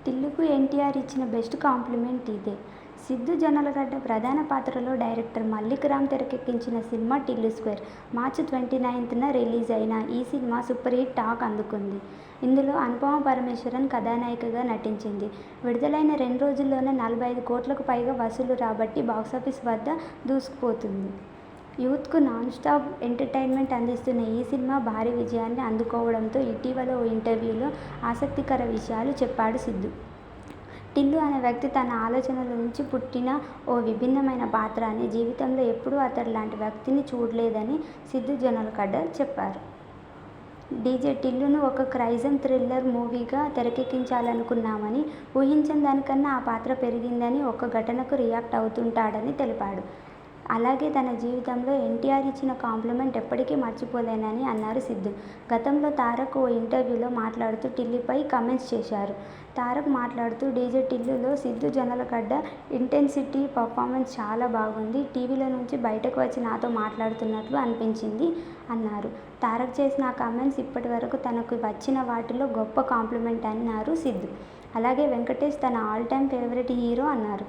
టిల్లుకు ఎన్టీఆర్ ఇచ్చిన best compliment ఇదే. సిద్దు జొన్నలగడ్డ ప్రధాన పాత్రలో డైరెక్టర్ మల్లిక్ రామ్ తెరకెక్కించిన సినిమా టిల్లు స్క్వేర్. మార్చి 29న రిలీజ్ అయిన ఈ సినిమా సూపర్ హిట్ టాక్ అందుకుంది. ఇందులో అనుపమ పరమేశ్వరన్ కథానాయికగా నటించింది. విడుదలైన 2 రోజుల్లోనే 45 కోట్లకు పైగా వసూలు రాబట్టి బాక్సాఫీస్ వద్ద దూసుకుపోతుంది. యూత్కు నాన్ స్టాప్ ఎంటర్టైన్మెంట్ అందిస్తున్న ఈ సినిమా భారీ విజయాన్ని అందుకోవడంతో ఇటీవల ఓ ఇంటర్వ్యూలో ఆసక్తికర విషయాలు చెప్పాడు సిద్దు. టిల్లు అనే వ్యక్తి తన ఆలోచనల నుంచి పుట్టిన ఓ విభిన్నమైన పాత్ర అని, జీవితంలో ఎప్పుడూ అతడిలాంటి వ్యక్తిని చూడలేదని సిద్దు జొన్నలగడ్డ చెప్పారు. డీజే టిల్లును ఒక క్రైమ్ థ్రిల్లర్ మూవీగా తెరకెక్కించాలనుకున్నామని, ఊహించిన దానికన్నా ఆ పాత్ర పెరిగిందని, ఒక్క ఘటనకు రియాక్ట్ అవుతుంటాడని తెలిపాడు. అలాగే తన జీవితంలో ఎన్టీఆర్ ఇచ్చిన కాంప్లిమెంట్ ఎప్పటికీ మర్చిపోలేనని అన్నారు సిద్దు. గతంలో తారక్ ఓ ఇంటర్వ్యూలో మాట్లాడుతూ టిల్లుపై కామెంట్స్ చేశారు. తారక్ మాట్లాడుతూ డీజే టిల్లులో సిద్దు జొన్నలగడ్డ ఇంటెన్సిటీ, పర్ఫార్మెన్స్ చాలా బాగుంది. టీవీలో నుంచి బయటకు వచ్చి నాతో మాట్లాడుతున్నట్లు అనిపించింది అన్నారు. తారక్ చేసిన ఆ కామెంట్స్ ఇప్పటి వరకు తనకు వచ్చిన వాటిలో గొప్ప కాంప్లిమెంట్ అన్నారు సిద్దు. అలాగే వెంకటేష్ తన ఆల్ టైమ్ ఫేవరెట్ హీరో అన్నారు.